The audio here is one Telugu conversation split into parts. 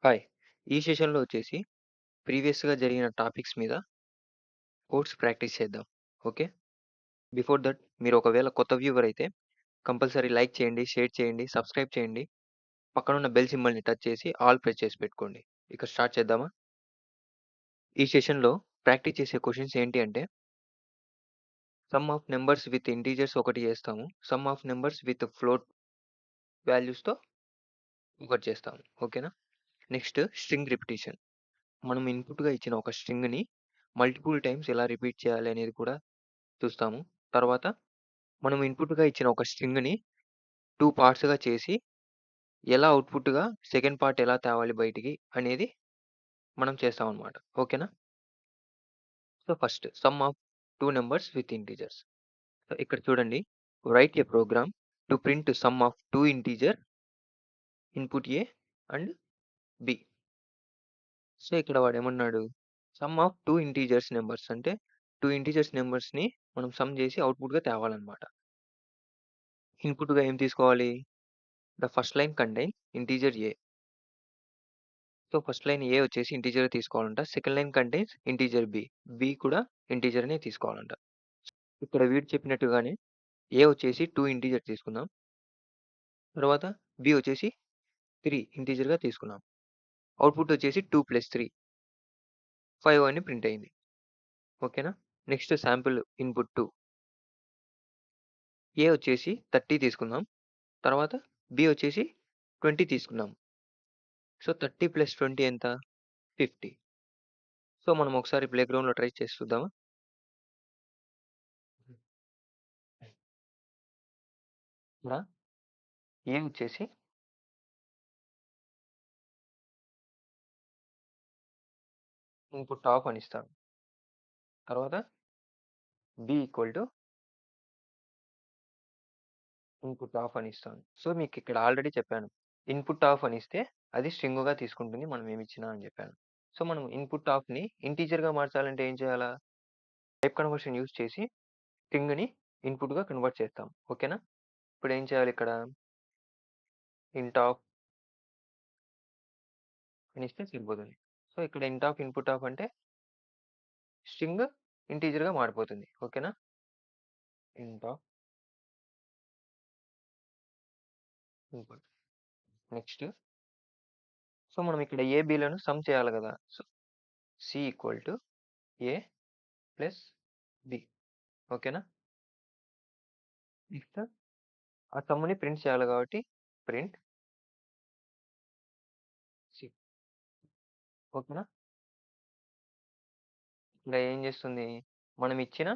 హాయ్! ఈ సెషన్‌లో వచ్చేసి ప్రీవియస్‌గా జరిగిన టాపిక్స్ మీద కోడ్స్ ప్రాక్టీస్ చేద్దాం. ఓకే. బిఫోర్ దట్ మీరు ఒకవేళ కొత్త వ్యూవర్ అయితే కంపల్సరీ లైక్ చేయండి, షేర్ చేయండి, సబ్స్క్రైబ్ చేయండి. పక్కనున్న బెల్ సింబల్‌ని టచ్ చేసి ఆల్ ప్రెస్ చేసి పెట్టుకోండి. ఇక స్టార్ట్ చేద్దామా? ఈ సెషన్‌లో ప్రాక్టీస్ చేసే క్వెషన్స్ ఏంటి అంటే sum of numbers with integers ఒకటి చేస్తాము. Sum of numbers with float వాల్యూస్‌తో ఒకటి చేస్తాము. ఓకేనా? Next string repetition. మనం ఇన్‌పుట్‌గా ఇచ్చిన ఒక స్ట్రింగ్‌ని మల్టిపుల్ టైమ్స్ ఎలా రిపీట్ చేయాలి అనేది కూడా చూస్తాము. తర్వాత మనం ఇన్‌పుట్‌గా ఇచ్చిన ఒక స్ట్రింగ్‌ని 2 పార్ట్స్‌గా చేసి, ఎలా అవుట్‌పుట్‌గా సెకండ్ పార్ట్ ఎలా తేవాలి బయటికి అనేది మనం చేస్తామనమాట. ఓకేనా? So, first sum of 2 numbers with integers. So, ఇక్కడ చూడండి. Write a program to print sum of 2 integer input A and B. So, ఇక్కడ వాడేమన్నాడు? సమ్ ఆఫ్ 2 ఇంటిజర్స్ నంబర్స్ అంటే 2 ఇంటిజర్స్ నంబర్స్‌ని మనం సమ్ చేసి అవుట్‌పుట్‌గా తేవాలనమాట. ఇన్‌పుట్‌గా ఏం తీసుకోవాలి? The first line contains integer A. So, first line A వచ్చేసి ఇంటిజర్ తీసుకోవాలంట. Second line contains integer B. B కూడా ఇంటిజర్‌నే తీసుకోవాలంట. ఇక్కడ వీడు చెప్పినట్టుగానే ఏ వచ్చేసి 2 ఇంటిజర్ తీసుకుందాం. తర్వాత బి వచ్చేసి 3 ఇంటిజర్‌గా తీసుకున్నాం. అవుట్‌పుట్ వచ్చేసి 2 + 3 5 అని ప్రింట్ అయింది. ఓకేనా? నెక్స్ట్ శాంపుల్ ఇన్‌పుట్ 2 ఏ వచ్చేసి 30 తీసుకుందాం. తర్వాత బి వచ్చేసి 20 తీసుకున్నాం. సో, 30 + 20 ఎంత? 50. సో, మనం ఒకసారి ప్లే గ్రౌండ్‌లో ట్రై చేసి చూద్దామా? ఇక్కడ ఏ వచ్చేసి ఇన్‌పుట్ ఆఫ్ అని ఇస్తాను. తర్వాత B equal to input of అని ఇస్తాను. సో, మీకిక్కడ ఆల్రెడీ చెప్పాను. ఇన్‌పుట్ ఆఫ్ అని ఇస్తే అది స్ట్రింగ్‌గా తీసుకుంటుంది మనం ఏమిచ్చినా అని చెప్పాను. సో, మనం ఇన్‌పుట్ ఆఫ్‌ని ఇంటిజర్‌గా మార్చాలంటే ఏం చేయాలా? టైప్ కన్వర్షన్ యూజ్ చేసి స్ట్రింగ్‌ని ఇన్‌పుట్‌గా కన్వర్ట్ చేస్తాం. ఓకేనా? ఇప్పుడేం చేయాలి ఇక్కడ? ఇంట్ ఆఫ్ అని ఇస్తే సరిపోతుంది. సో, ఇక్కడ ఇంట్ ఆఫ్ ఇన్‌పుట్ ఆఫ్ అంటే స్ట్రింగ్ ఇంటిజర్‌గా మారిపోతుంది. ఓకేనా? ఇంట్ ఆఫ్ ఇన్‌పుట్. నెక్స్ట్ సో, మనం ఇక్కడ ఏ, బిలను సమ్ చేయాలి కదా! So, C equal to A plus B. ఓకేనా? నెక్స్ట్ ఆ సమ్‌ని ప్రింట్ చేయాలి కాబట్టి ప్రింట్ సి. ఓకేనా? ఇక్కడ ఏం చేస్తుంది? మనం ఇచ్చిన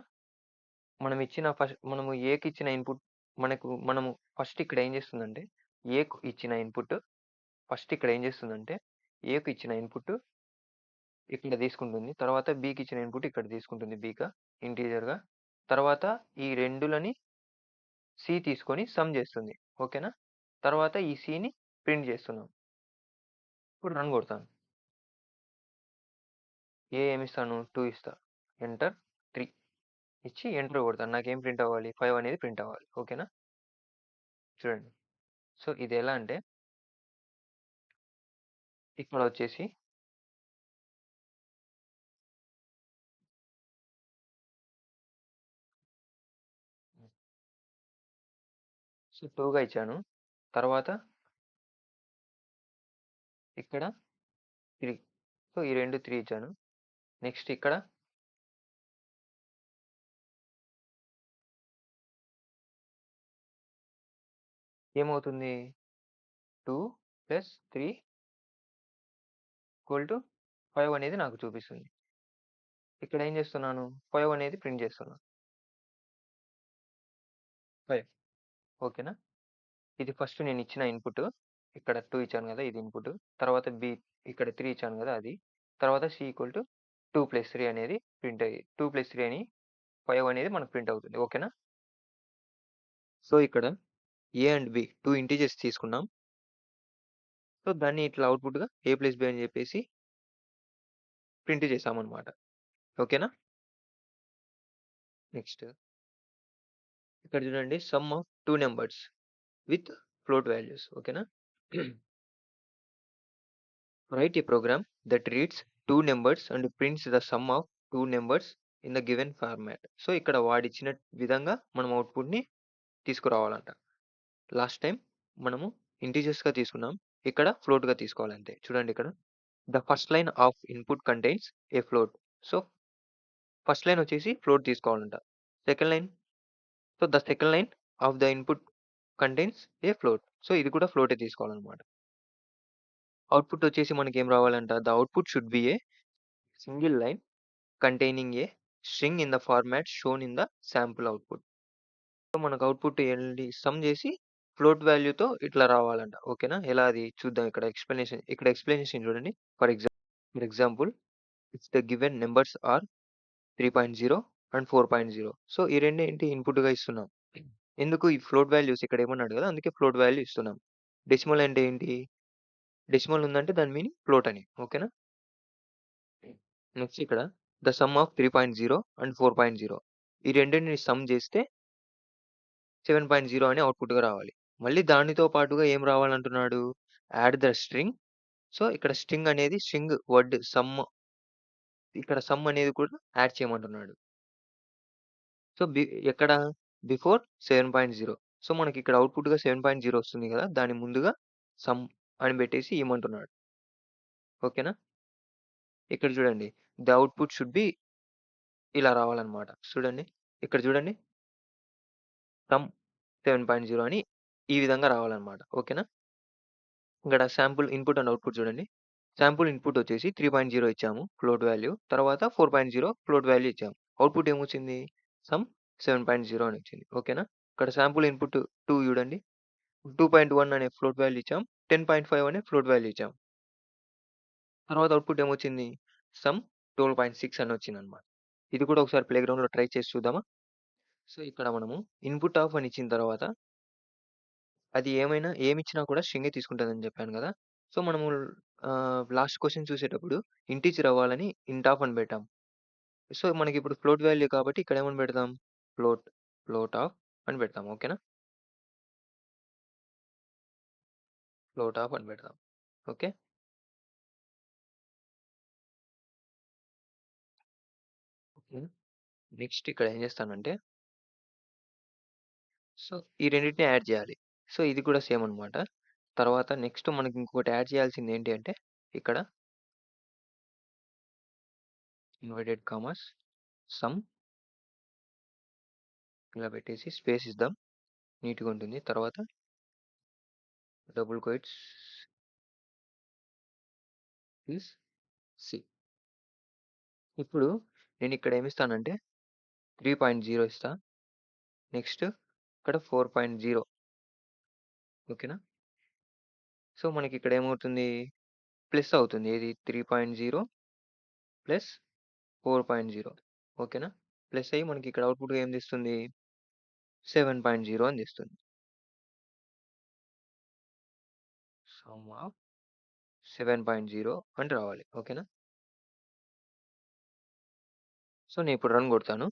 మనము ఏకి ఇచ్చిన ఇన్‌పుట్ మనము ఫస్ట్ ఇక్కడ ఏం చేస్తుందంటే ఏకు ఇచ్చిన ఇన్‌పుట్ ఫస్ట్ ఇక్కడ ఏం చేస్తుందంటే ఏకు ఇచ్చిన ఇన్‌పుట్ ఇక్కడ తీసుకుంటుంది. తర్వాత బికి ఇచ్చిన ఇన్‌పుట్ ఇక్కడ తీసుకుంటుంది బిగా ఇంటిజర్‌గా. తర్వాత ఈ రెండులని సి తీసుకొని సమ్ చేస్తుంది. ఓకేనా? తర్వాత ఈ సిని ప్రింట్ చేస్తున్నాం. ఇప్పుడు రన్ కొడతాను. ఏ ఏమిస్తాను? 2 ఇస్తా. ఎంటర్ 3 ఇచ్చి ఎంటర్ కొడతాను. నాకేం ప్రింట్ అవ్వాలి? 5 అనేది ప్రింట్ అవ్వాలి. ఓకేనా? చూడండి. సో, ఇది ఎలా అంటే ఇక్కడ వచ్చేసి సో, 2గా ఇచ్చాను. తర్వాత ఇక్కడ 3. సో, ఈ రెండు 3 ఇచ్చాను. నెక్స్ట్ ఇక్కడ ఏమవుతుంది? 2 + 3 = 5 అనేది నాకు చూపిస్తుంది. ఇక్కడ ఏం చేస్తున్నాను? 5 అనేది ప్రింట్ చేస్తున్నా. 5. ఓకేనా? ఇది ఫస్ట్ నేను ఇచ్చిన ఇన్‌పుట్. ఇక్కడ 2 ఇచ్చాను కదా! ఇది ఇన్‌పుట్. తర్వాత బి ఇక్కడ 3 ఇచ్చాను కదా! అది. తర్వాత సి ఈక్వల్ టు 2 + 3 అనేది ప్రింట్ అయ్యి 2 + 3 అని 5 అనేది మనకు ప్రింట్ అవుతుంది. ఓకేనా? సో, ఇక్కడ ఏ అండ్ బి 2 ఇంటిజర్స్ తీసుకున్నాం. సో, దాన్ని ఇట్లా అవుట్‌పుట్‌గా ఏ ప్లస్ బి అని చెప్పేసి ప్రింట్ చేశామన్నమాట. ఓకేనా? నెక్స్ట్ ఇక్కడ చూడండి sum of 2 numbers with float values. ఓకేనా? Write a program that reads 2 numbers and prints the sum of 2 numbers in the given format. So, ఇక్కడ వాడిచ్చిన విధంగా మనం అవుట్‌పుట్‌ని తీసుకురావాలంట. లాస్ట్ టైమ్ మనము ఇంటిజర్స్‌గా తీసుకున్నాం. ఇక్కడ ఫ్లోట్‌గా తీసుకోవాలంతే. చూడండి ఇక్కడ. The first line of input contains a float. So, first line వచ్చేసి ఫ్లోట్ తీసుకోవాలంట. Second line the second line of the input contains a float. So, ఇది కూడా ఫ్లోటే తీసుకోవాలనమాట. అవుట్‌పుట్ వచ్చేసి మనకేం రావాలంట. The output should be a single line containing a string in the format shown in the sample output. So, మనకు అవుట్‌పుట్ ఏంటి సమ్ చేసి ఫ్లోట్ వాల్యూతో ఇట్లా రావాలంట. ఓకేనా? ఎలా అది చూద్దాం ఇక్కడ ఎక్స్‌ప్లనేషన్ చూడండి. For example if the given numbers are 3.0 and 4.0. So, ఈ రెండేంటి ఇన్‌పుట్‌గా ఇస్తున్నాం. ఎందుకు ఈ ఫ్లోట్ వాల్యూస్ ఇక్కడ ఏమన్నాడు కదా! అందుకే ఫ్లోట్ వాల్యూ ఇస్తున్నాం. డెసిమల్ అంటే ఏంటి? డెసిమల్ ఉందంటే దాని మీనింగ్ ఫ్లోట్ అని. ఓకేనా? నెక్స్ట్ ఇక్కడ ద సమ్ ఆఫ్ 3.0 అండ్ 4.0 ఈ రెండిటిని సమ్ చేస్తే 7.0 అని అవుట్‌పుట్‌గా రావాలి. మళ్ళీ దానితో పాటుగా ఏం రావాలంటున్నాడు? Add the string. సో, ఇక్కడ స్ట్రింగ్ అనేది స్ట్రింగ్ వర్డ్ సమ్ ఇక్కడ సమ్ అనేది కూడా యాడ్ చేయమంటున్నాడు. సో, ఎక్కడ? బిఫోర్ 7.0. సో, మనకిక్కడ అవుట్‌పుట్‌గా 7.0 వస్తుంది గదా! దాని ముందుగా సమ్ అని బెట్టేసి ఇయ్యమంటున్నాడు. ఓకేనా? ఇక్కడ చూడండి. ద అవుట్‌పుట్ షుడ్ బి ఇలా రావాలన్నమాట. చూడండి. ఇక్కడ చూడండి. సమ్ 7.0 అని ఈ విధంగా రావాలన్నమాట. ఓకేనా? ఇక్కడ శాంపుల్ ఇన్‌పుట్ అండ్ అవుట్‌పుట్ చూడండి. శాంపుల్ ఇన్‌పుట్ వచ్చేసి 3.0 ఇచ్చాము ఫ్లోట్ వాల్యూ. తర్వాత 4.0 ఫ్లోట్ వాల్యూ ఇచ్చాము. అవుట్‌పుట్ ఏమొచ్చింది? సమ్ 7.0 అని వచ్చింది. ఓకేనా? ఇక్కడ శాంపుల్ ఇన్‌పుట్ 2 చూడండి. 2.1 అనే ఫ్లోట్ వాల్యూ ఇచ్చాం. 10.5 అనే ఫ్లోట్ వాల్యూ ఇచ్చాం. తర్వాత అవుట్‌పుట్ ఏమొచ్చింది? సమ్ 12.6 అని వచ్చిందన్నమాట. ఇది కూడా ఒకసారి ప్లే గ్రౌండ్‌లో ట్రై చేసి చూద్దామా? సో, ఇక్కడ మనము ఇన్‌పుట్ ఆఫ్ అని ఇచ్చిన తర్వాత అది ఏమిచ్చినా కూడా స్ట్రింగే తీసుకుంటదని చెప్పాను గదా! సో, మనము లాస్ట్ క్వెషన్ చూసేటప్పుడు ఇంటిజర్ అవ్వాలని ఇంట్ ఆఫ్ అని పెట్టాం. సో, మనకిప్పుడు ఫ్లోట్ వాల్యూ కాబట్టి ఇక్కడ ఏమని పెడదాం? ఫ్లోట్, ఫ్లోట్ ఆఫ్ అని పెడతాం. ఓకేనా? ఫ్లోట్ ఆఫ్ అని పెడదాం. ఓకే. ఓకే. నెక్స్ట్ ఇక్కడ ఏం చేస్తానంటే, సో, ఈ రెండిటిని యాడ్ చేయాలి. సో, ఇది కూడా సేమ్ అన్నమాట. తర్వాత నెక్స్ట్ మనకి ఇంకొకటి యాడ్ చేయాల్సింది ఏంటి అంటే, ఇక్కడ ఇన్వర్టెడ్ కామర్స్ సమ్ ఇలా పెట్టేసి స్పేస్ ఇద్దాం. నీట్‌గా ఉంటుంది. తర్వాత డబుల్ క్వోట్స్ ఈస్ సి. ఇప్పుడు నేనిక్కడ ఏమిస్తానంటే 3.0 ఇస్తా. నెక్స్ట్ ఇక్కడ 4.0 ఓకేనా? సో, మనకిక్కడ ఏమవుతుంది? ప్లస్ అవుతుంది. ఏది 3.0 ప్లస్ 4.0 ఓకేనా? ప్లస్ అయ్యి మనకిక్కడ అవుట్‌పుట్‌గా ఏం తెస్తుంది? 7.0 అని తెస్తుంది. సమ్ ఆఫ్ 7.0 అని రావాలి. ఓకేనా? సో, నేనిప్పుడు రన్ కొడతాను.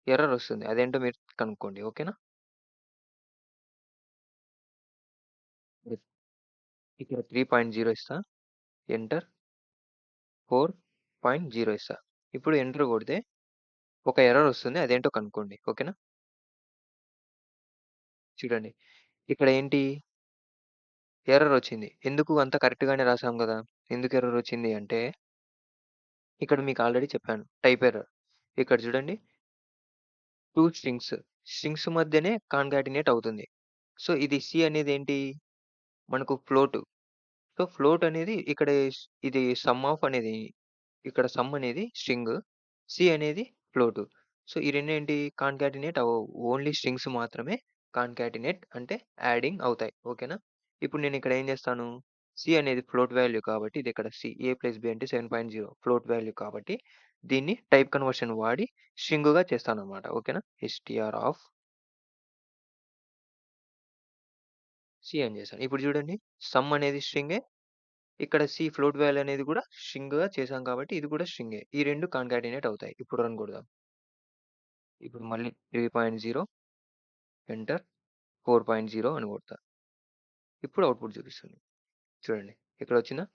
ఎర్రర్ వస్తుంది. అదేంటో మీరు కనుక్కోండి. ఓకేనా? ఇక్కడ 3.0 ఇస్తా. ఎంటర్ 4.0 ఇస్తా. ఇప్పుడు ఎంటర్ కొడితే ఒక ఎర్రర్ వస్తుంది. అదేంటో కనుక్కోండి. ఓకేనా? చూడండి. ఇక్కడ ఏంటి? ఎర్రర్ వచ్చింది. ఎందుకు అంతా కరెక్ట్‌గానే రాసాం గదా! ఎందుకు ఎర్రర్ వచ్చింది అంటే, ఇక్కడ మీకు ఆల్రెడీ చెప్పాను. Type error. ఇక్కడ చూడండి 2 స్ట్రింగ్స్. స్ట్రింగ్స్ మధ్యనే కాన్కాటినేట్ అవుతుంది. సో, ఇది సి అనేదేంటి? మనకు ఫ్లోట్. సో, ఫ్లోట్ అనేది ఇక్కడ ఇది సమ్ ఆఫ్ అనేది ఇక్కడ సమ్ అనేది స్ట్రింగ్. సి అనేది ఫ్లోట్. సో, ఈ రెండేంటి కాన్కాటినేట్ అవ్వవు. ఓన్లీ స్ట్రింగ్స్ మాత్రమే కాన్కాటినేట్ అంటే యాడింగ్ అవుతాయి. ఓకేనా? ఇప్పుడు నేనిక్కడ ఏం చేస్తాను? సి అనేది ఫ్లోట్ వాల్యూ కాబట్టి ఇది ఇక్కడ సి. ఏ ప్లస్ బి అంటే 7.0 ఫ్లోట్ వాల్యూ కాబట్టి దీన్ని టైప్ కన్వర్షన్ వాడి స్ట్రింగ్‌గా చేస్తానన్నమాట. ఓకేనా? ఎస్‌టిఆర్ ఆఫ్ సి అని చేశాను. ఇప్పుడు చూడండి సమ్ అనేది స్ట్రింగే. ఇక్కడ సి ఫ్లోట్ వాల్యూ అనేది కూడా స్ట్రింగ్‌గా చేశాం కాబట్టి ఇది కూడా స్ట్రింగే. ఈ 2 కాన్కాటినేట్ అవుతాయి. ఇప్పుడు రన్ కొడదాం. ఇప్పుడు మళ్ళీ 3.0 ఎంటర్ 4.0 అని కొడతా. ఇప్పుడు అవుట్‌పుట్ చూపిస్తుంది. చూడండి. ఇక్కడొచ్చిందా?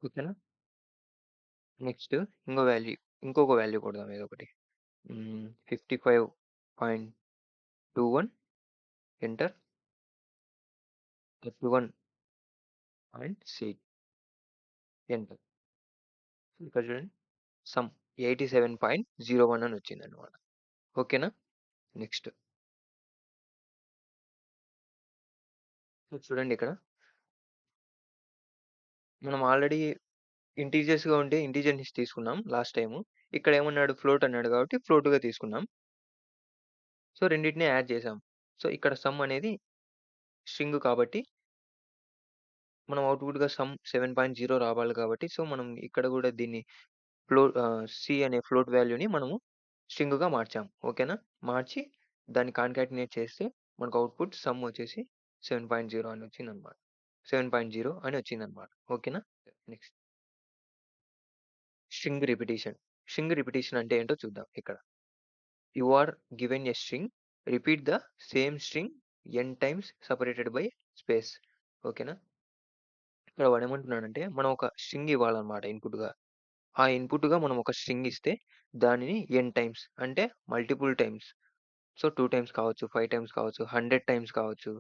ఓకేనా? నెక్స్ట్ ఇంకొక వాల్యూ కొడదాం ఏదో ఒకటి. 55.21 ఎంటర్. 31.6 ఎంటర్. ఇక్కడ చూడండి సమ్ 87.01 అని వచ్చిందన్నమాట. ఓకేనా? నెక్స్ట్ చూడండి ఇక్కడ మనం ఆల్రెడీ ఇంటీజర్స్‌గా ఉంటే ఇంటీజర్‌ని తీసుకున్నాం లాస్ట్ టైము. ఇక్కడ ఏమన్నాడు ఫ్లోట్ అన్నాడు కాబట్టి ఫ్లోట్‌గా తీసుకున్నాం. సో రెండిటిని యాడ్ చేసాం. సో ఇక్కడ సమ్ అనేది స్ట్రింగ్ కాబట్టి మనం అవుట్‌పుట్‌గా సమ్ 7.0 రావాలి కాబట్టి సో మనం ఇక్కడ కూడా దీన్ని సి అనే ఫ్లోట్ వాల్యూని మనము స్ట్రింగ్‌గా మార్చాం. ఓకేనా? మార్చి దాన్ని కాన్కాటినేట్ చేస్తే మనకు అవుట్‌పుట్ సమ్ వచ్చేసి 7.0 అని వచ్చిందన్నమాట. 7.0 అని వచ్చిందన్నమాట. ఓకేనా? Next string repetition. String repetition అంటే ఏంటో చూద్దాం ఇక్కడ. You are given a string, repeat the same string n times separated by space. ఓకేనా? ఇక్కడ వాడేమంటున్నాడంటే మనం ఒక స్ట్రింగ్ ఇవ్వాలన్నమాట ఇన్పుట్‌గా. ఆ ఇన్పుట్‌గా మనం ఒక స్ట్రింగ్ ఇస్తే దానిని n టైమ్స్ అంటే మల్టిపుల్ టైమ్స్. సో 2 టైమ్స్ కావచ్చు, 5 టైమ్స్ కావచ్చు, 100 టైమ్స్ కావచ్చు.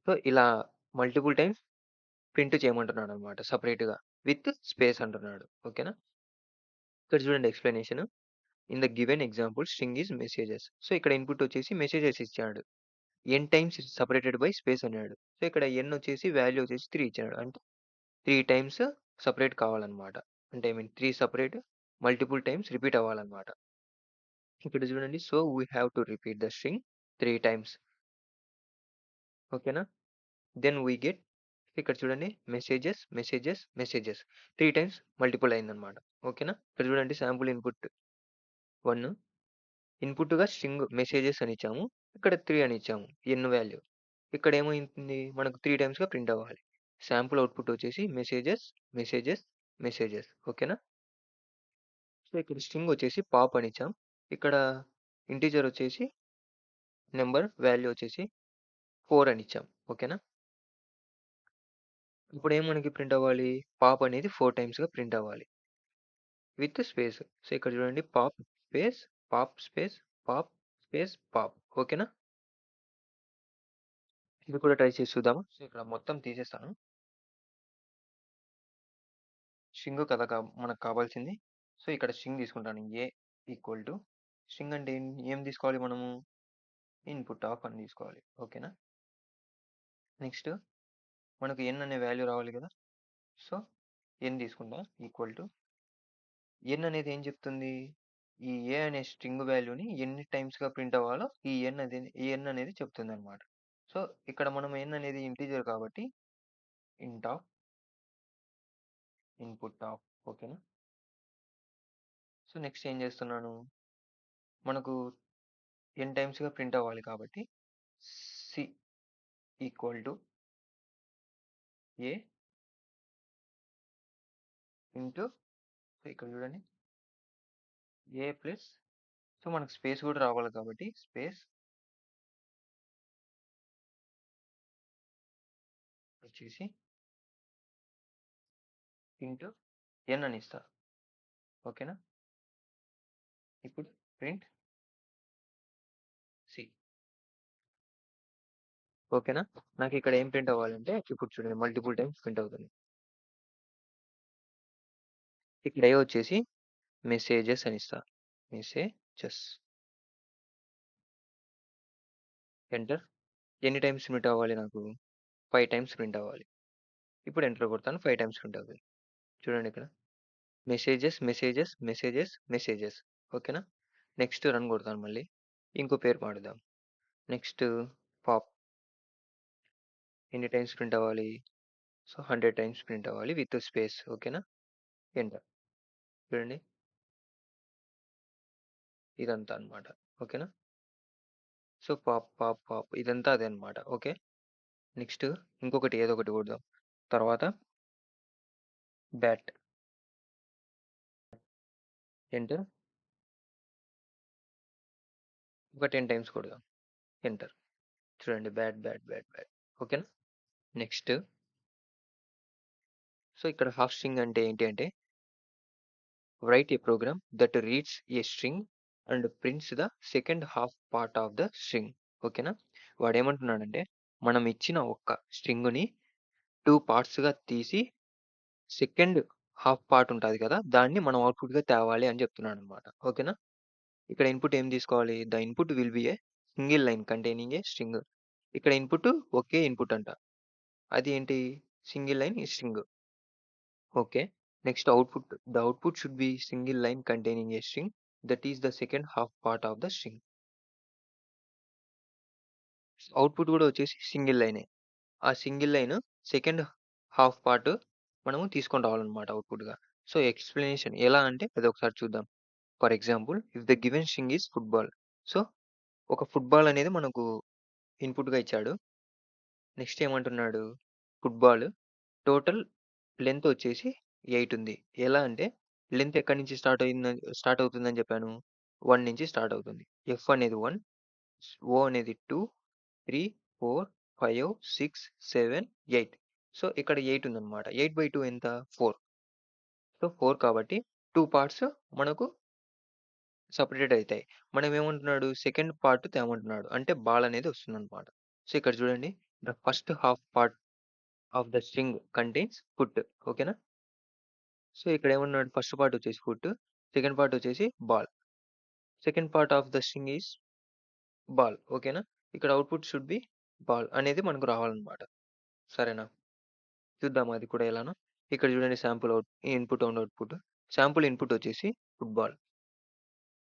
సో ఇలా మల్టిపుల్ టైమ్స్ ప్రింట్ చేయమంటున్నాడన్నమాట సెపరేట్‌గా విత్ స్పేస్ అంటున్నాడు. ఓకేనా? ఇక్కడ చూడండి explanation. In the given example string is messages. So ఇక్కడ ఇన్పుట్ వచ్చేసి మెసేజెస్ ఇచ్చాడు. n times separated by space అన్నాడు. సో ఇక్కడ n వచ్చేసి వాల్యూ వచ్చేసి 3 ఇచ్చాడు. అంటే 3 టైమ్స్ సెపరేట్ కావాలన్నమాట. అంటే I mean 3 separate multiple times repeat అవ్వాలన్నమాట. ఇక్కడ చూడండి so we have to repeat the string 3 times. ఓకేనా? దెన్ వీ గెట్ ఇక్కడ చూడండి మెసేజెస్ 3 టైమ్స్ మల్టిపుల్ అయిందన్నమాట. ఓకేనా? ఇక్కడ చూడండి శాంపుల్ ఇన్పుట్ 1 ఇన్పుట్‌గా స్ట్రింగ్ మెసేజెస్ అని ఇచ్చాము. ఇక్కడ 3 అని ఇచ్చాము n వాల్యూ. ఇక్కడ ఏమైతుంది మనకు 3 టైమ్స్‌గా ప్రింట్ అవ్వాలి. శాంపుల్ అవుట్‌పుట్ వచ్చేసి మెసేజెస్. ఓకేనా? సో ఇక్కడ స్ట్రింగ్ వచ్చేసి పాప్ అని ఇచ్చాం. ఇక్కడ ఇంటిజర్ వచ్చేసి వాల్యూ వచ్చేసి 4 అని ఇచ్చాం. ఓకేనా? ఇప్పుడు ఏం మనకి ప్రింట్ అవ్వాలి? పాప్ అనేది 4 టైమ్స్‌గా ప్రింట్ అవ్వాలి. With space. సో ఇక్కడ చూడండి space, pop space, pop pop. ఓకేనా? ఇది కూడా ట్రై చేసి చూద్దామా? సో ఇక్కడ మొత్తం తీసేస్తాను. స్ట్రింగ్ కదా మనకు కావాల్సింది. సో ఇక్కడ స్ట్రింగ్ తీసుకుంటాను. ఈక్వల్ టు స్ట్రింగ్ అంటే ఏం తీసుకోవాలి మనము? ఇన్పుట్ ఆఫ్ అని తీసుకోవాలి. ఓకేనా? నెక్స్ట్ మనకు n అనే వాల్యూ రావాలి కదా! సో n తీసుకుంటా ఈక్వల్ టు n అనేది ఏం చెప్తుంది? ఈ a అనే స్ట్రింగ్ వాల్యూని ఎన్ని టైమ్స్‌గా ప్రింట్ అవ్వాలో ఈ n అనేది చెప్తుందన్నమాట. సో ఇక్కడ మనం n అనేది ఇంటిజర్ కాబట్టి ఇంట్ ఆఫ్ ఇన్పుట్ ఆఫ్. ఓకేనా? సో నెక్స్ట్ ఏం చేస్తున్నాను? మనకు n టైమ్స్‌గా ప్రింట్ అవ్వాలి కాబట్టి C equal to A into ఇక్కడ చూడండి ఏ ప్లస్ సో మనకు స్పేస్ కూడా రావాలి కాబట్టి స్పేస్ వచ్చేసి ఇంటూ n అని ఇస్తా. ఓకేనా? ఇప్పుడు ప్రింట్ సి. ఓకేనా? నాకు ఇక్కడ ఏం ప్రింట్ అవ్వాలంటే ఇప్పుడు చూడండి మల్టిపుల్ టైమ్స్ ప్రింట్ అవుతుంది. ఇక్కడ ఏ వచ్చేసి మెసేజెస్ అని ఇస్తా. Messages enter. ఎన్ని టైమ్స్ ప్రింట్ అవ్వాలి నాకు? 5 టైమ్స్ ప్రింట్ అవ్వాలి. ఇప్పుడు ఎంటర్ కొడతాను 5 టైమ్స్ ప్రింట్ అవుతుంది. చూడండి ఇక్కడ మెసేజెస్. ఓకేనా? నెక్స్ట్ రన్ కొడతాను మళ్ళీ. ఇంకో పేరు మారుద్దాం. నెక్స్ట్ పాప్ ఎన్ని టైమ్స్ ప్రింట్ అవ్వాలి? సో 100 టైమ్స్ ప్రింట్ అవ్వాలి విత్ స్పేస్. ఓకేనా? ఎంటర్. చూడండి ఇదంతా అన్నమాట. ఓకేనా? సో పాప్ ఇదంతా అదే అన్నమాట. ఓకే. నెక్స్ట్ ఇంకొకటి ఏదో ఒకటి కొడదాం. తర్వాత బ్యాట్ ఎంటర్. ఒక 10 టైమ్స్ కొడదాం. ఎంటర్. చూడండి బ్యాట్. ఓకేనా? నెక్స్ట్ సో, ఇక్కడ హాఫ్ స్ట్రింగ్ అంటే ఏంటి అంటే write a program that reads a string and prints the second half part of the string. ఓకేనా? వాడేమంటున్నాడంటే మనం ఇచ్చిన ఒక్క స్ట్రింగ్‌ని 2 పార్ట్స్‌గా తీసి సెకండ్ హాఫ్ పార్ట్ ఉంటది కదా! దాన్ని మనం అవుట్‌పుట్‌గా తేవాలి అని చెప్తున్నాడనమాట. ఓకేనా? ఇక్కడ ఇన్‌పుట్ ఏం తీసుకోవాలి? The input will be a single line containing a string. ఇక్కడ ఇన్‌పుట్ ఒకే ఇన్‌పుట్ అంట. అది ఏంటి? Single line string. Okay. Next output. The output should be single line containing a string that is the second half part of the string. Output గూడా వచ్చేసి సింగిల్ లైనే. ఆ single line second half part మనము తీసుకొని రావాలన్నమాట అవుట్‌పుట్‌గా. సో, ఎక్స్‌ప్లనేషన్ ఎలా అంటే అదొకసారి చూద్దాం. For example if the given string is football. So, ఒక ఫుట్‌బాల్ అనేది మనకు ఇన్‌పుట్‌గా ఇచ్చాడు. నెక్స్ట్ ఏమంటున్నాడు? ఫుట్‌బాల్ టోటల్ లెంత్ వచ్చేసి 8 ఉంది. ఎలా అంటే లెంత్ ఎక్కడి నుంచి స్టార్ట్ అవుతుందని చెప్పాను? 1 నుంచి స్టార్ట్ అవుతుంది. ఎఫ్ అనేది 1, ఓ అనేది 2, 3, 4, 5, 6, 7, 8. సో, ఇక్కడ 8 ఉందన్నమాట. 8/2 ఎంత? 4. సో, 4 కాబట్టి 2 పార్ట్స్ మనకు సెపరేట్ అయితాయి. మనం ఏమంటున్నాడు? సెకండ్ పార్ట్ తేమంటున్నాడు. అంటే బాల్ అనేది వస్తుందన్నమాట. సో, ఇక్కడ చూడండి. The first half part of the string contains foot. ఓకేనా? సో, ఇక్కడ ఏమన్నాడు? ఫస్ట్ పార్ట్ వచ్చేసి ఫుట్. సెకండ్ పార్ట్ వచ్చేసి ball. Second part of the string is ball. ఓకేనా? ఇక్కడ అవుట్‌పుట్ షుడ్ బి బాల్ అనేది మనకు రావాలన్నమాట. సరేనా? చూద్దాం అది కూడా ఎలానో. ఇక్కడ చూడండి sample input and output. Sample input వచ్చేసి ఫుట్‌బాల్.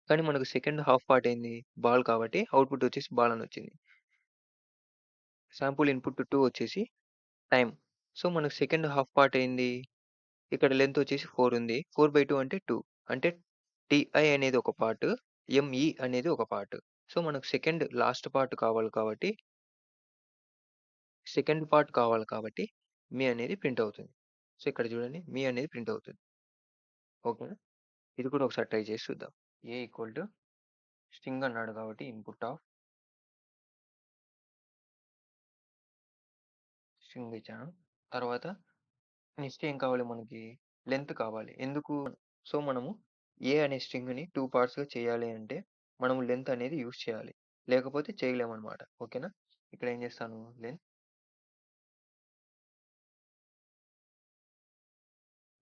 కానీ మనకు సెకండ్ హాఫ్ పార్ట్ ఏంది? బాల్ కాబట్టి అవుట్‌పుట్ వచ్చేసి బాల్ అని వచ్చింది. శాంపుల్ ఇన్‌పుట్ 2 వచ్చేసి టైమ్. సో, మనకు సెకండ్ హాఫ్ పార్ట్ ఏంది? ఇక్కడ లెంత్ వచ్చేసి 4 ఉంది. 4/2 అంటే 2. అంటే టీఐ అనేది ఒక పార్ట్. ఎంఈ అనేది ఒక పార్ట్. సో, మనకు లాస్ట్ పార్ట్ కావాలి కాబట్టి సెకండ్ పార్ట్ కావాలి కాబట్టి మీ అనేది ప్రింట్ అవుతుంది. సో, ఇక్కడ చూడండి మీ అనేది ప్రింట్ అవుతుంది. ఓకేనా? ఇది కూడా ఒకసారి ట్రై చేసి చూద్దాం. ఏ ఈక్వల్ టు స్ట్రింగ్ అన్నాడు కాబట్టి ఇన్‌పుట్ ఆఫ్ స్ట్రింగ్ ఇచ్చాను. తర్వాత నెక్స్ట్ ఏం కావాలి మనకి? లెంత్ కావాలి. ఎందుకు? సో, మనము ఏ అనే స్ట్రింగ్‌ని 2 పార్ట్స్‌గా చేయాలి అంటే మనము లెంత్ అనేది యూజ్ చేయాలి. లేకపోతే చేయలేమనమాట. ఓకేనా? ఇక్కడ ఏం చేస్తాను?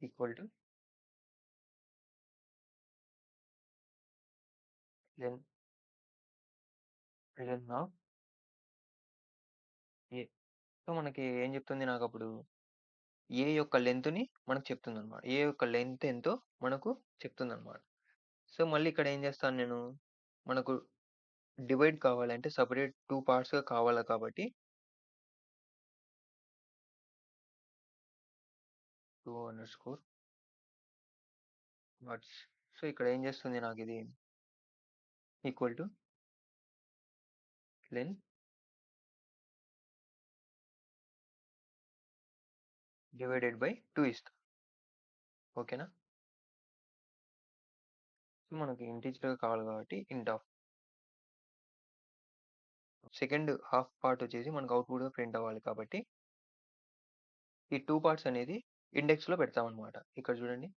Equal to len len of A. So, మనకి ఏం చెప్తుంది నాకప్పుడు? ఏ యొక్క లెంగ్త్‌ని మనకు చెప్తుందనమాట. ఏ యొక్క లెంగ్త్ ఎంతో మనకు చెప్తుందనమాట. సో, మళ్ళీ ఇక్కడ ఏం చేస్తాను నేను? మనకు డివైడ్ కావాలంటే సెపరేట్ 2 పార్ట్స్‌గా కావాలి కాబట్టి 2 అండర్ స్కోర్ వర్డ్స్. సో, ఇక్కడ ఏం చేస్తుంది నాకిది? ఈక్వల్ టు లెన్ డివైడెడ్ బై 2 ఇస్తా. ఓకేనా? సో, మనకి ఇంటిజర్‌గా కావాలి కాబట్టి int of second half part వచ్చేసి మనకు అవుట్‌పుట్‌గా ప్రింట్ అవ్వాలి కాబట్టి ఈ 2 పార్ట్స్ అనేది ఇండెక్స్‌లో పెడతామనమాట. ఇక్కడ చూడండి.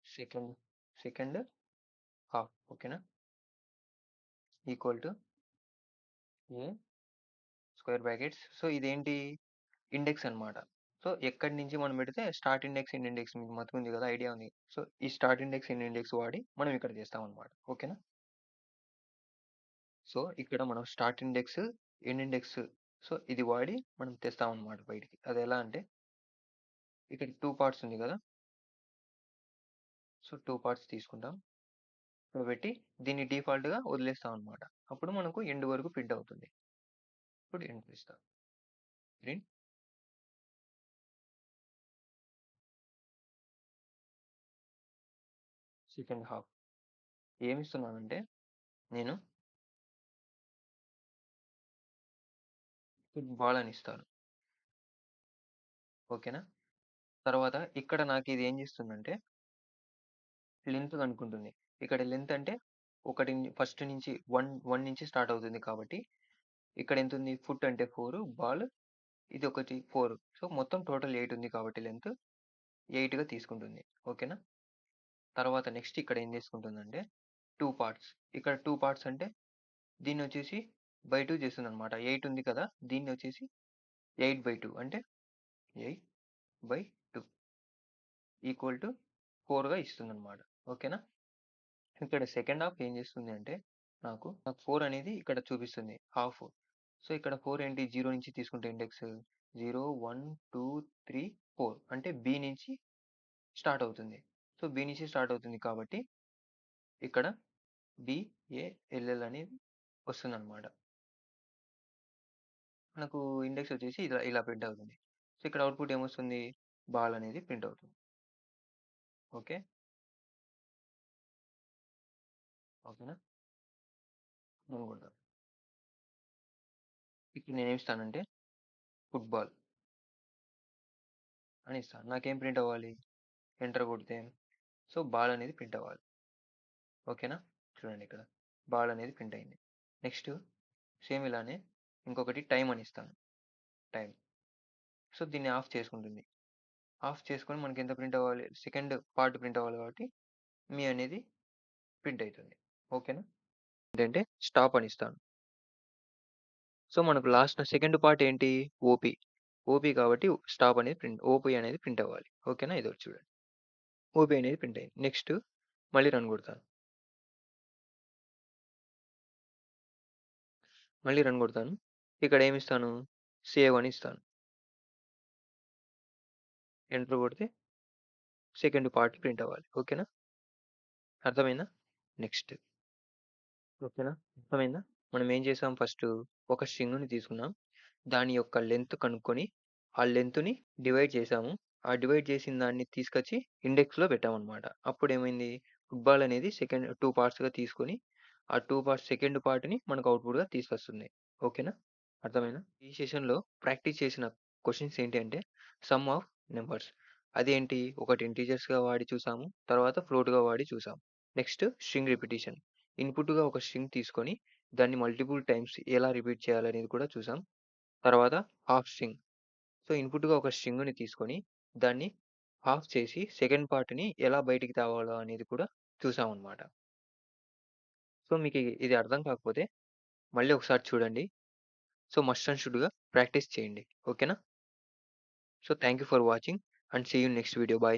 Second second half. ఓకేనా? Equal to A square brackets. So, ఇదేంటి? ఇండెక్స్ అన్నమాట. సో, ఎక్కడి నుంచి మనం పెడితే స్టార్ట్ ఇండెక్స్, ఎండ్ ఇండెక్స్ మీకు మతికుంది కదా! ఐడియా ఉంది. సో, ఈ స్టార్ట్ ఇండెక్స్, ఎండ్ ఇండెక్స్ వాడి మనం ఇక్కడ చేస్తామన్నమాట. ఓకేనా? సో, ఇక్కడ మనం start index, end index so, ఇది వాడి మనం తెస్తామన్నమాట బయటికి. అదెలా అంటే ఇక్కడ 2 పార్ట్స్ ఉంది కదా! సో, 2 పార్ట్స్ తీసుకుంటాం. ఇక్కడ పెట్టి దీన్ని డిఫాల్ట్‌గా వదిలేస్తామన్నమాట. అప్పుడు మనకు ఎండ్ వరకు ప్రింట్ అవుతుంది. ఇప్పుడు ఎంటర్ ఇస్తా. Print second half. ఏమిస్తున్నానంటే నేను ఫుట్‌బాల్ అని ఇస్తాను. ఓకేనా? తర్వాత ఇక్కడ నాకిది ఏం చేస్తుందంటే లెంత్ కనుక్కుంటుంది. ఇక్కడ లెంత్ అంటే ఫస్ట్ నుంచి 1 నుంచి స్టార్ట్ అవుతుంది కాబట్టి ఇక్కడ ఎంతుంది? ఫుట్ అంటే 4, బాల్ ఇదొకటి 4. సో, మొత్తం టోటల్ 8 ఉంది కాబట్టి లెంత్ 8గా తీసుకుంటుంది. ఓకేనా? తర్వాత నెక్స్ట్ ఇక్కడ ఏం తీసుకుంటుందంటే 2 పార్ట్స్. ఇక్కడ 2 పార్ట్స్ అంటే దీన్నొచ్చేసి బై 2 చేస్తుందనమాట. 8 ఉంది కదా! దీన్నొచ్చేసి 8/2 అంటే 8/2 ఈక్వల్ టు 4గా ఇస్తుందనమాట. ఓకేనా? ఇక్కడ సెకండ్ హాఫ్ ఏం చేస్తుంది అంటే నాకు 4 అనేది ఇక్కడ చూపిస్తుంది హాఫ్. సో, ఇక్కడ 4 ఏంటి 0 నుంచి తీసుకుంటే ఇండెక్స్ 0, 1, 2, 3, 4 అంటే బి నుంచి స్టార్ట్ అవుతుంది. సో, బి నుంచి స్టార్ట్ అవుతుంది కాబట్టి ఇక్కడ బిఏఎల్ఎల్ అనేది వస్తుందన్నమాట. మనకు ఇండెక్స్ వచ్చేసి ఇలా ఇలా ప్రింట్ అవుతుంది. సో, ఇక్కడ అవుట్‌పుట్ ఏమొస్తుంది? బాల్ అనేది ప్రింట్ అవుతుంది. ఓకే. ఓకేనా? అనుకుంటా. ఇక్కడ నేనేమి ఇస్తానంటే ఫుట్‌బాల్ అని ఇస్తాను. నాకేం ప్రింట్ అవ్వాలి? ఎంటర్ కొడితే సో, బాల్ అనేది ప్రింట్ అవ్వాలి. ఓకేనా? చూడండి ఇక్కడ బాల్ అనేది ప్రింట్ అయింది. నెక్స్ట్ సేమ్ ఇలానే ఇంకొకటి టైమ్ అని ఇస్తాను. టైమ్. సో, దీన్ని ఆఫ్ చేసుకుంటుంది. ఆఫ్ చేసుకొని మనకి ఎంత ప్రింట్ అవ్వాలి? సెకండ్ పార్ట్ ప్రింట్ అవ్వాలి కాబట్టి మీ అనేది ప్రింట్ అయితుంది. ఓకేనా? ఏంటంటే స్టాప్ అని ఇస్తాను. సో, మనకు లాస్ట్ సెకండ్ పార్ట్ ఏంటి? ఓపీ. ఓపీ కాబట్టి స్టాప్ అనేది ఓపీ అనేది ప్రింట్ అవ్వాలి. ఓకేనా? ఇదొకటి చూడండి. ఓపీ అనేది ప్రింట్ అయింది. నెక్స్ట్ మళ్ళీ రన్ కొడతాను. మళ్ళీ రన్ కొడతాను. ఇక్కడ ఏమిస్తాను? సేవ్ అని ఇస్తాను. ఎంటర్ కొడితే సెకండ్ పార్ట్ ప్రింట్ అవ్వాలి. ఓకేనా? అర్థమైందా? నెక్స్ట్. ఓకేనా? అర్థమైందా? మనం ఏం చేసాం ఫస్టు ఒక స్ట్రింగ్‌ని తీసుకున్నాం. దాని యొక్క లెంత్ కనుక్కొని, ఆ లెంత్‌ని డివైడ్ చేసాము. ఆ డివైడ్ చేసిన దాన్ని తీసుకొచ్చి ఇండెక్స్‌లో పెట్టామన్నమాట. అప్పుడేమైంది? ఫుట్‌బాల్ అనేది సెకండ్ 2 పార్ట్స్‌గా తీసుకొని, ఆ 2 పార్ట్స్ సెకండ్ పార్ట్‌ని మనకు అవుట్‌పుట్‌గా తీసుకొస్తుంది. ఓకేనా? అర్థమైందా? ఈ సెషన్‌లో ప్రాక్టీస్ చేసిన క్వెషన్స్ ఏంటి అంటే సమ్ ఆఫ్ నంబర్స్. అదేంటి? ఒకటి ఇంటిజర్స్‌గా వాడి చూసాము. తర్వాత ఫ్లోట్‌గా వాడి చూసాం. Next string repetition. ఇన్‌పుట్‌గా ఒక స్ట్రింగ్ తీసుకొని దాన్ని మల్టిపుల్ టైమ్స్ ఎలా రిపీట్ చేయాలనేది కూడా చూసాం. తర్వాత హాఫ్ స్ట్రింగ్. సో, ఇన్‌పుట్‌గా ఒక స్ట్రింగ్‌ని తీసుకొని దాన్ని హాఫ్ చేసి సెకండ్ పార్ట్‌ని ఎలా బయటికి తేవాలో అనేది కూడా చూసామన్నమాట. సో, మీకు ఇది అర్థం కాకపోతే మళ్ళీ ఒకసారి చూడండి. సో, మస్ట్ అండ్ షుడ్‌గా ప్రాక్టీస్ చేయండి. ఓకేనా? So, thank you for watching and see you next video. By.